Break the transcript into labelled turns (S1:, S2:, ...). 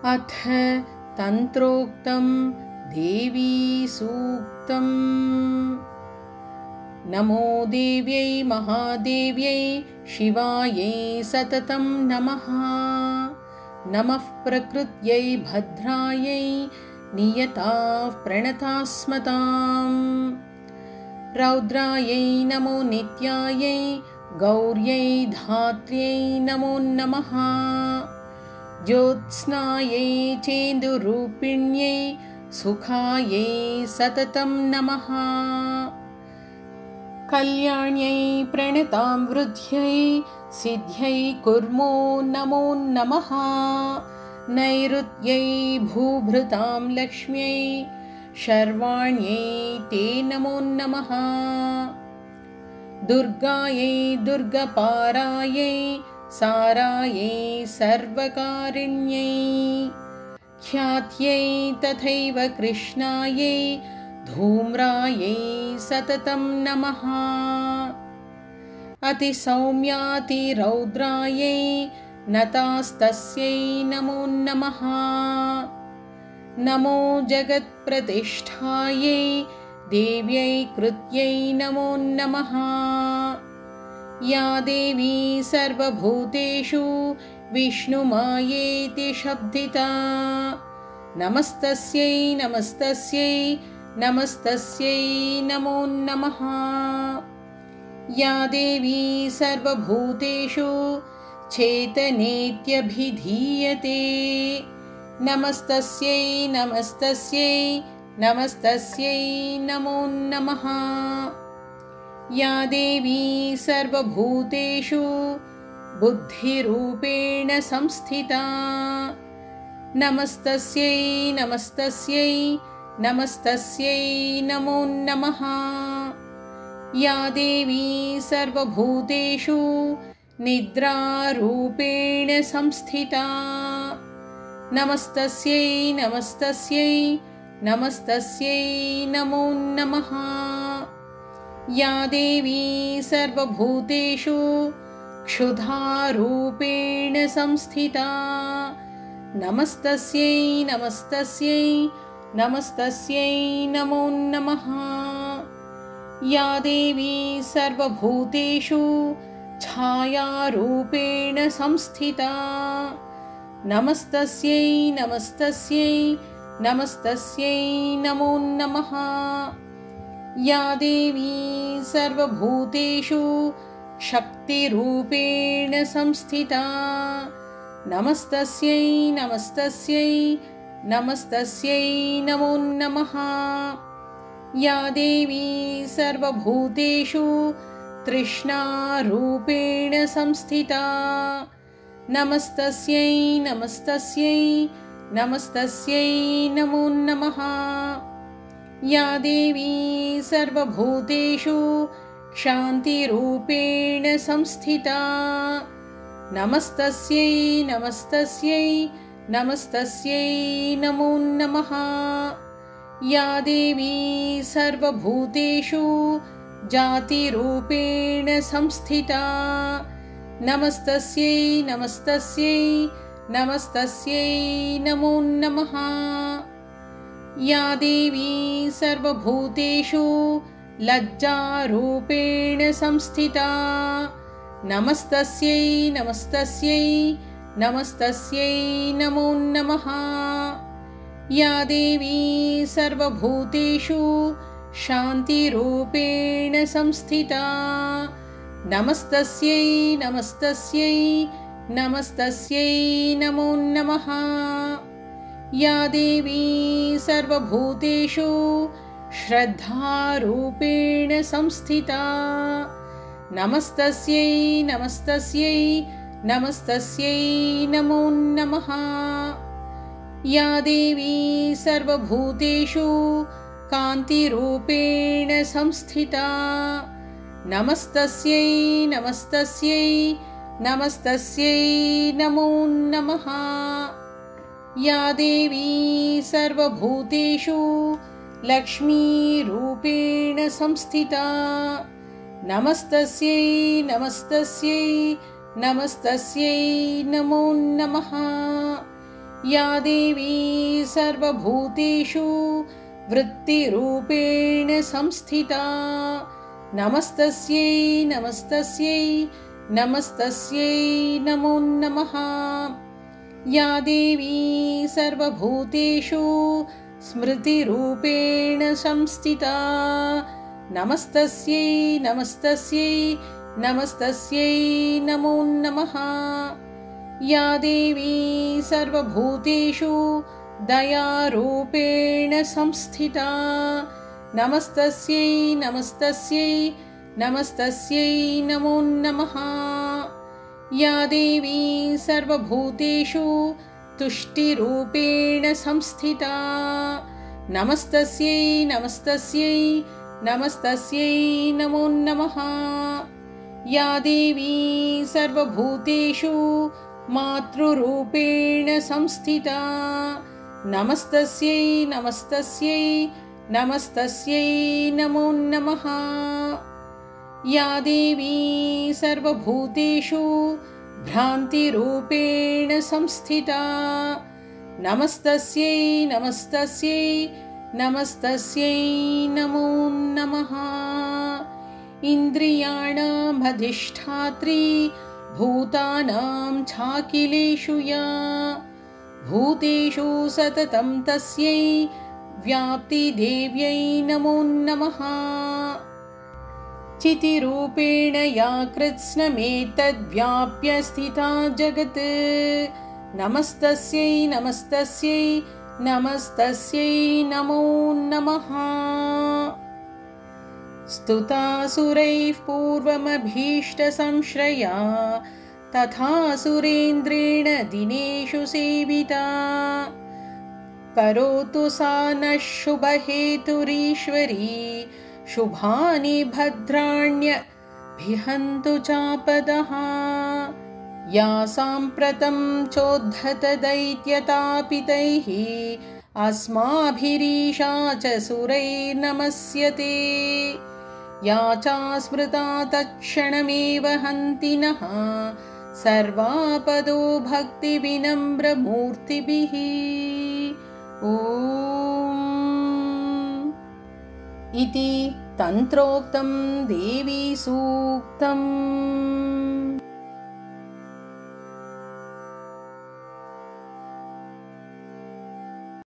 S1: अथ तन्त्रोक्तं देवी सूक्तम्। नमो देव्यै महादेव्यै शिवायै सततं नमः। नमः प्रकृत्यै भद्रायै नियताः प्रणतास्मताम्। रौद्रायै नमो नित्यायै गौर्यै धात्र्यै नमो नमः। ज्योत्स्नायै चेन्दुरूपिण्यै सुखायै सततं नमः। कल्याण्यै प्रणतामृध्यै सिद्ध्यै कुर्मो नमो नमः। नैऋत्यै भूभृतां लक्ष्म्यै शर्वाण्यै ते नमो नमः। दुर्गायै दुर्गपारायै सारायै सर्वकारिण्यै ख्यात्यै तथैव कृष्णायै धूम्रायै सततं नमः। अतिसौम्यातिरौद्रायै नतास्तस्यै नमो नमः। नमो जगत्प्रतिष्ठायै देव्यै कृत्यै नमो नमः। या देवी सर्वभूतेषु विष्णुमायेति शब्दिता नमस्तस्यै नमस्तस्यै नमस्तस्यै नमो नमः। या देवी सर्वभूतेषु चेतनेत्यभिधीयते नमस्तस्यै नमस्तस्यै नमस्तस्यै नमो नमः। या देवी सर्वभूतेषु बुद्धिरूपेण संस्थिता नमस्तस्यै नमस्तस्यै नमस्तस्यै नमो नमः। या देवी सर्वभूतेषु निद्रारूपेण संस्थिता नमस्तस्यै नमस्तस्यै नमस्तस्यै नमो नमः। या देवी सर्वभूतेषु क्षुधारूपेण संस्थिता नमस्तस्यै नमस्तस्यै नमस्तस्यै नमो नमः। या देवी सर्वभूतेषु छायारूपेण संस्थिता नमस्तस्यै नमस्तस्यै नमस्तस्यै नमो नमः। या देवी सर्वभूतेषु शक्तिरूपेण संस्थिता नमस्तस्यै नमस्तस्यै नमस्तस्यै नमो नमः। या देवी सर्वभूतेषु तृष्णारूपेण संस्थिता नमस्तस्यै नमस्तस्यै नमस्तस्यै नमो नमः। या देवी सर्वभूतेषु क्षान्तिरूपेण संस्थिता नमस्तस्यै नमस्तस्यै नमस्तस्यै नमो नमः। या देवी सर्वभूतेषु जातिरूपेण संस्थिता नमस्तस्यै नमस्तस्यै नमस्तस्यै नमो नमः। या देवी सर्वभूतेषु लज्जारूपेण संस्थिता नमस्तस्यै नमस्तस्यै नमस्तस्यै नमो नमः। या देवी सर्वभूतेषु शान्तिरूपेण संस्थिता नमस्तस्यै नमस्तस्यै नमस्तस्यै नमो नमः। या देवी सर्वभूतेषु श्रद्धारूपेण संस्थिता नमस्तस्यै नमस्तस्यै नमस्तस्यै नमो नमः। या देवी सर्वभूतेषु कान्तिरूपेण संस्थिता नमस्तस्यै नमस्तस्यै नमस्तस्यै नमो नमः। या देवी सर्वभूतेषु लक्ष्मीरूपेण संस्थिता नमस्तस्यै नमस्तस्यै नमस्तस्यै नमो नमः। या देवी सर्वभूतेषु वृत्तिरूपेण संस्थिता नमस्तस्यै नमस्तस्यै नमस्तस्यै नमो नमः। या देवी सर्वभूतेषु स्मृतिरूपेण संस्थिता नमस्तस्यै नमस्तस्यै नमस्तस्यै नमो नमः। या देवी सर्वभूतेषु दयारूपेण संस्थिता नमस्तस्यै नमस्तस्यै नमस्तस्यै नमो नमः। या देवी सर्वभूतेषु तुष्टिरूपेण संस्थिता नमस्तस्यै नमस्तस्यै नमस्तस्यै नमो नमः। या देवी सर्वभूतेषु मातृरूपेण संस्थिता नमस्तस्यै नमस्तस्यै नमस्तस्यै नमो नमः। या देवी सर्वभूतेषु भ्रान्तिरूपेण संस्थिता नमस्तस्यै नमस्तस्यै नमस्तस्यै नमो नमः। इन्द्रियाणाम् अधिष्ठात्री भूतानां चाखिलेषु या भूतेषु सततं तस्यै व्याप्तिदेव्यै नमो नमः। चितिरूपेण या कृत्स्नमेतद्व्याप्य स्थिता जगत् नमस्तस्यै नमस्तस्यै नमस्तस्यै नमो नमः। स्तुतासुरैः पूर्वमभीष्टसंश्रया तथा सुरेन्द्रेण दिनेषु सेविता करोतु सा नः शुभहेतुरीश्वरी शुभानि भद्राण्यभिहन्तु चापदः। या साम्प्रतं चोद्धतदैत्यतापितैः अस्माभिरीशा च सुरैर्नमस्यते या चास्मृता तत्क्षणमेव हन्ति नः सर्वापदो भक्तिविनम्रमूर्तिभिः। ॐ इति तन्त्रोक्तं देवी सूक्तम्।